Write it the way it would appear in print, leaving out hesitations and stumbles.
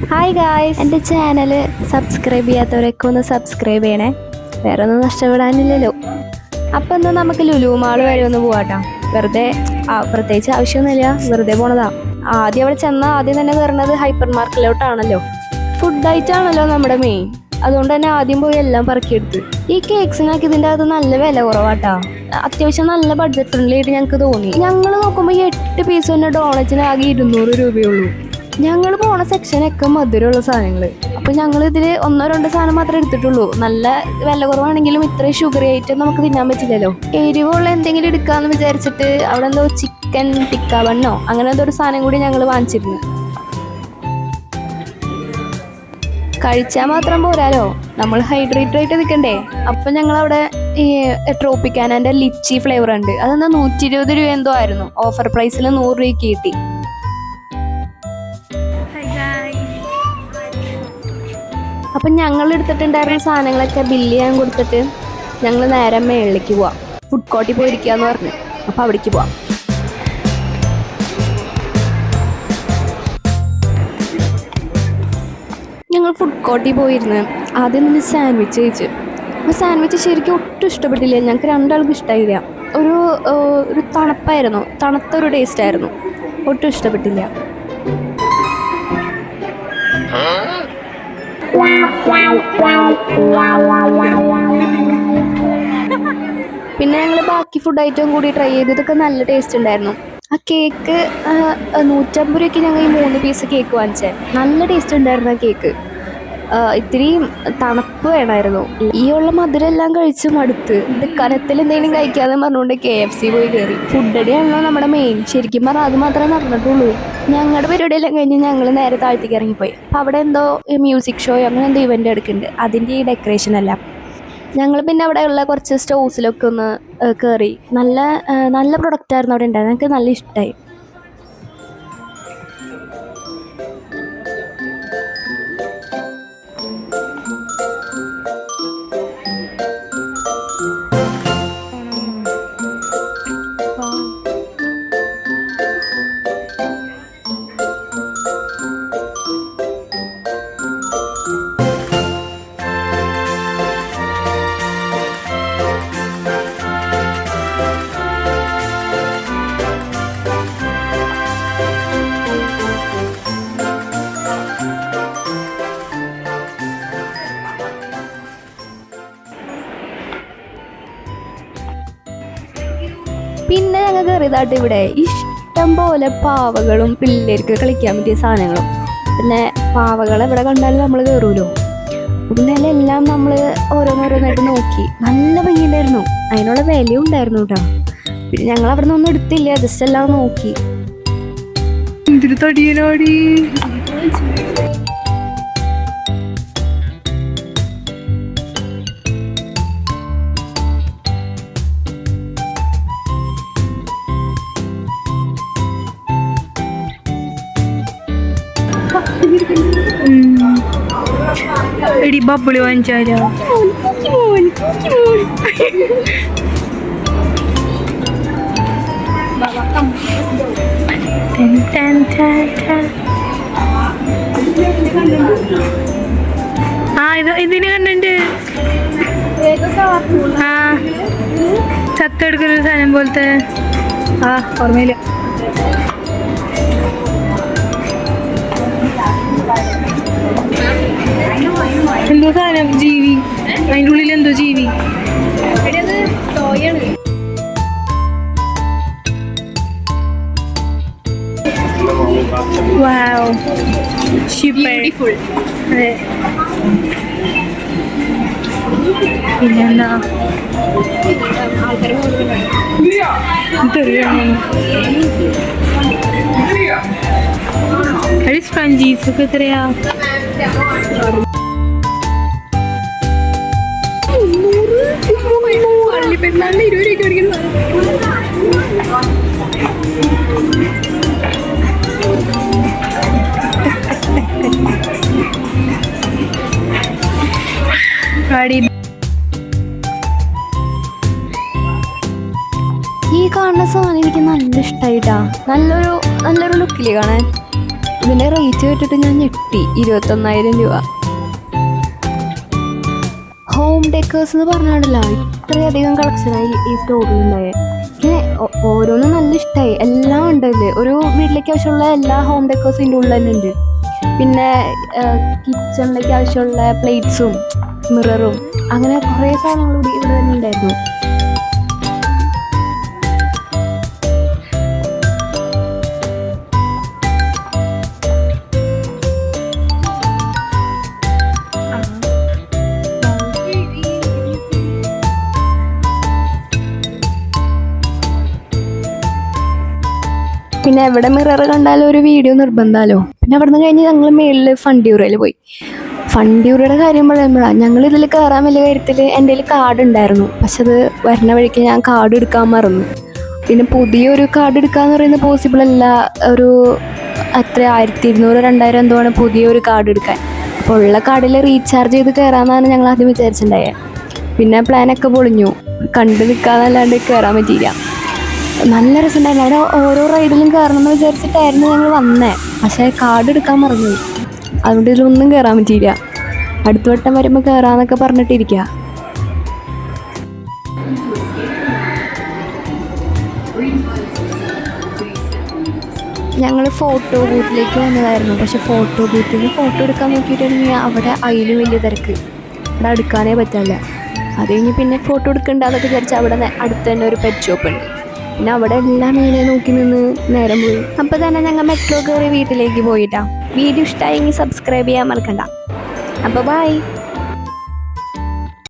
Hi guys, എൻ്റെ channel subscribe ചെയ്യാത്തവരൊക്കെ ഒന്ന് subscribe ചെയ്യണേ. വേറെ ഒന്നും നഷ്ടപ്പെടാനില്ലല്ലോ. അപ്പം എന്നാൽ നമുക്ക് ലുലു മാൾ വരെ ഒന്ന് പോവാട്ടോ. വെറുതെ പ്രത്യേകിച്ച് ആവശ്യമൊന്നുമില്ല, വെറുതെ പോണതാ. ആദ്യം അവിടെ ചെന്നാൽ ആദ്യം തന്നെ കയറുന്നത് ഹൈപ്പർ മാർക്കറ്റിലോട്ടാണല്ലോ. ഫുഡ് ഐറ്റാണല്ലോ നമ്മുടെ മെയിൻ. അതുകൊണ്ട് തന്നെ ആദ്യം പോയി എല്ലാം പറക്കിയെടുത്ത്. ഈ കേക്ക്സിനൊക്കെ ഇതിൻ്റെ അകത്ത് നല്ല വില കുറവാട്ടാ. അത്യാവശ്യം നല്ല ബഡ്ജറ്റ് ഫ്രണ്ട്ലി ആയിട്ട് ഞങ്ങൾക്ക് തോന്നി. ഞങ്ങൾ നോക്കുമ്പോൾ 8 പീസ് തന്നെ ഡോണറ്റിന് ആകെ 200 രൂപയുള്ളൂ. ഞങ്ങൾ പോണ സെക്ഷനൊക്കെ മധുരമുള്ള സാധനങ്ങൾ. അപ്പം ഞങ്ങൾ ഇതിൽ 1-2 സാധനം മാത്രമേ എടുത്തിട്ടുള്ളൂ. നല്ല വില കുറവാണെങ്കിലും ഇത്രയും ഷുഗർ ആയിട്ട് നമുക്ക് തിന്നാൻ പറ്റില്ലല്ലോ. എരിവുള്ള എന്തെങ്കിലും എടുക്കാമെന്ന് വിചാരിച്ചിട്ട് അവിടെ എന്തോ ചിക്കൻ ടിക്ക ബണ്ണോ അങ്ങനെ എന്തോ ഒരു സാധനം കൂടി ഞങ്ങൾ വാങ്ങിച്ചിരുന്നു. കഴിച്ചാൽ മാത്രം പോരാലോ, നമ്മൾ ഹൈഡ്രേറ്റഡ് ആയിട്ട് നിൽക്കണ്ടേ. അപ്പം ഞങ്ങളവിടെ ഈ ട്രോപ്പിക്കാനൻ്റെ ലിച്ചി ഫ്ലേവർ ഉണ്ട്. അതെന്താ 120 രൂപ എന്തോ ആയിരുന്നു. ഓഫർ പ്രൈസിൽ 100 രൂപയ്ക്ക് കിട്ടി. അപ്പം ഞങ്ങൾ എടുത്തിട്ടുണ്ടായിരുന്ന സാധനങ്ങളൊക്കെ ബില്ല് ചെയ്യാൻ കൊടുത്തിട്ട് ഞങ്ങൾ നേരെ മേളിലേക്ക് പോവാം. ഫുഡ് കോർട്ടിൽ പോയിരിക്കുക എന്ന് പറഞ്ഞു. അപ്പോൾ അവിടേക്ക് പോവാം. ഞങ്ങൾ ഫുഡ് കോർട്ടിൽ പോയിരുന്ന് ആദ്യം നിന്ന് സാൻഡ്വിച്ച് കഴിച്ചു. ആ സാൻഡ്വിച്ച് ശരിക്കും ഒട്ടും ഇഷ്ടപ്പെട്ടില്ല. ഞങ്ങൾക്ക് രണ്ടാൾക്കും ഇഷ്ടമായില്ല. ഒരു തണുപ്പായിരുന്നു, തണുത്തൊരു ടേസ്റ്റായിരുന്നു. ഒട്ടും ഇഷ്ടപ്പെട്ടില്ല. പിന്നെ ഞങ്ങൾ ബാക്കി ഫുഡ് ഐറ്റം കൂടി ട്രൈ ചെയ്തു. ഇതൊക്കെ നല്ല ടേസ്റ്റ് ഉണ്ടായിരുന്നു. ആ കേക്ക് 150 രൂപയ്ക്ക് ഞങ്ങൾ ഈ 3 പീസ് കേക്ക് വാങ്ങിച്ചേ. നല്ല ടേസ്റ്റ് ഉണ്ടായിരുന്നു ആ കേക്ക്. ഇത്തിരി തണുപ്പ് വേണമായിരുന്നു. ഈ ഉള്ള മധുരം എല്ലാം കഴിച്ച് മടുത്ത് ഇത് കനത്തിൽ എന്തെങ്കിലും കഴിക്കാതെ പറഞ്ഞുകൊണ്ട് KFC പോയി കയറി. ഫുഡടിയാണല്ലോ നമ്മുടെ മെയിൻ. ശരിക്കും പറഞ്ഞാൽ അത് മാത്രമേ നടന്നിട്ടുള്ളൂ. ഞങ്ങളുടെ പരിപാടിയെല്ലാം കഴിഞ്ഞ് ഞങ്ങൾ നേരെ താഴ്ത്തേക്ക് ഇറങ്ങിപ്പോയി. അപ്പം അവിടെ എന്തോ മ്യൂസിക് ഷോ അങ്ങനെ എന്തോ ഇവൻ്റ് എടുക്കുന്നുണ്ട്. അതിൻ്റെ ഈ ഡെക്കറേഷൻ എല്ലാം ഞങ്ങൾ പിന്നെ അവിടെയുള്ള കുറച്ച് സ്റ്റോഴ്സിലൊക്കെ ഒന്ന് കയറി. നല്ല പ്രൊഡക്റ്റായിരുന്നു അവിടെ ഉണ്ടായത്. ഞങ്ങൾക്ക് നല്ല ഇഷ്ടമായി. പിന്നെ ഞങ്ങൾ കയറിയതായിട്ട് ഇവിടെ ഇഷ്ടം പോലെ പാവകളും പിള്ളേർക്ക് കളിക്കാൻ പറ്റിയ സാധനങ്ങളും. പിന്നെ പാവകളെ എവിടെ കണ്ടാലും നമ്മൾ കയറുമല്ലോ. പിന്നെ എല്ലാം നമ്മൾ ഓരോന്നോരോന്നായിട്ട് നോക്കി. നല്ല ഭംഗിയുണ്ടായിരുന്നു. അതിനുള്ള വിലയും ഉണ്ടായിരുന്നു കേട്ടോ. പിന്നെ ഞങ്ങൾ അവിടെ നിന്നൊന്നും എടുത്തില്ല, ജസ്റ്റ് എല്ലാം നോക്കി. തടിയനാടി എടി ബബിളി വാങ്ങിച്ചാലോ? ഇതിന് കണ്ടുണ്ട്. ചത്തെടുക്കുന്ന സാധനം പോലത്തെ. ഓർമ്മയില്ല. എന്തോ സാധനം, ജീവി. അതിൻ്റെ ഉള്ളിൽ എന്തോ ജീവി. Wow, beautiful. പിന്നെന്താ സ്പഞ്ചീസ് ഒക്കെ എത്രയാ? പള്ളിപ്പെരുന്നാളിന് 20 രൂപയ്ക്ക് മേടിക്കുന്നു. ഈ കാണുന്ന സാധനം എനിക്ക് നല്ല ഇഷ്ടമായിട്ടാ. നല്ലൊരു ലുക്കില് കാണാൻ. ഇതിൻ്റെ റേറ്റ് കേട്ടിട്ട് ഞാൻ ഞെട്ടി. 21,000 രൂപ. ഹോം ഡെക്കേഴ്സ് എന്ന് പറഞ്ഞാണല്ലോ ഇത്രയധികം കളക്ഷനായി ഈ സ്റ്റോറിലുണ്ടായത്. എനിക്ക് ഓരോന്നും നല്ല ഇഷ്ടമായി. എല്ലാം ഉണ്ടല്ലേ, ഒരു വീട്ടിലേക്ക് ആവശ്യമുള്ള എല്ലാ ഹോം ഡെക്കേഴ്സും ഇതിൻ്റെ ഉള്ളിൽ തന്നെ ഉണ്ട്. പിന്നെ കിച്ചണിലേക്ക് ആവശ്യമുള്ള പ്ലേറ്റ്സും മിററും അങ്ങനെ കുറേ സാധനങ്ങൾ ഇവിടെ തന്നെ ഉണ്ടായിരുന്നു. പിന്നെ എവിടെ മിറർ കണ്ടാലും ഒരു വീഡിയോ നിർബന്ധമല്ലോ. പിന്നെ അവിടെ നിന്ന് കഴിഞ്ഞ് ഞങ്ങൾ മേളിൽ ഫണ്ടിയൂറയിൽ പോയി. ഫണ്ടിയൂറയുടെ കാര്യം പറയുമ്പോഴാണ് ഞങ്ങൾ ഇതിൽ കയറാൻ വലിയ കാര്യത്തിൽ എൻ്റെ കയ്യിൽ കാർഡ് ഉണ്ടായിരുന്നു. പക്ഷെ അത് വരുന്ന വഴിക്ക് ഞാൻ കാർഡ് എടുക്കാൻ മറന്നു. പിന്നെ പുതിയൊരു കാർഡ് എടുക്കാന്ന് പറയുന്നത് പോസിബിൾ അല്ല. ഒരു അത്ര 1200-2000 എന്തോ ആണ് പുതിയൊരു കാർഡ് എടുക്കാൻ. അപ്പോൾ ഉള്ള കാർഡിൽ റീചാർജ് ചെയ്ത് കയറാമെന്നാണ് ഞങ്ങൾ ആദ്യം വിചാരിച്ചിട്ടുണ്ടായത്. പിന്നെ പ്ലാനൊക്കെ പൊളിഞ്ഞു. കണ്ടു നിൽക്കാന്നല്ലാണ്ട് കയറാൻ പറ്റിയില്ല. നല്ല രസമുണ്ടായിരുന്നു. അവിടെ ഓരോ റൈഡിലും കയറണമെന്ന് വിചാരിച്ചിട്ടായിരുന്നു ഞങ്ങൾ വന്നേ. പക്ഷേ കാർഡ് എടുക്കാൻ മറന്നു. അതുകൊണ്ട് ഇതിലൊന്നും കയറാൻ പറ്റിയില്ല. അടുത്ത വട്ടം വരുമ്പോൾ കയറാമെന്നൊക്കെ പറഞ്ഞിട്ടിരിക്കുക. ഞങ്ങൾ ഫോട്ടോ ബൂത്തിലേക്ക് വന്നതായിരുന്നു. പക്ഷെ ഫോട്ടോ ബൂത്തിൽ ഫോട്ടോ എടുക്കാൻ നോക്കിയിട്ടുണ്ടെങ്കിൽ അവിടെ അതിലും വലിയ തിരക്ക്. അവിടെ എടുക്കാനേ പറ്റില്ല. അത് കഴിഞ്ഞ് പിന്നെ ഫോട്ടോ എടുക്കണ്ടെന്നൊക്കെ വിചാരിച്ചാൽ അവിടെ അടുത്ത് തന്നെ ഒരു പെറ്റ് ഷോപ്പ് ഉണ്ട്. പിന്നെ അവിടെ എല്ലാം മീനെ നോക്കി നിന്ന് നേരം പോയി. അപ്പോൾ തന്നെ ഞങ്ങൾ മെട്രോ കയറി വീട്ടിലേക്ക് പോയിട്ടാ. വീഡിയോ ഇഷ്ടമായെങ്കിൽ സബ്സ്ക്രൈബ് ചെയ്യാൻ മറക്കണ്ട. അപ്പോൾ ബൈ.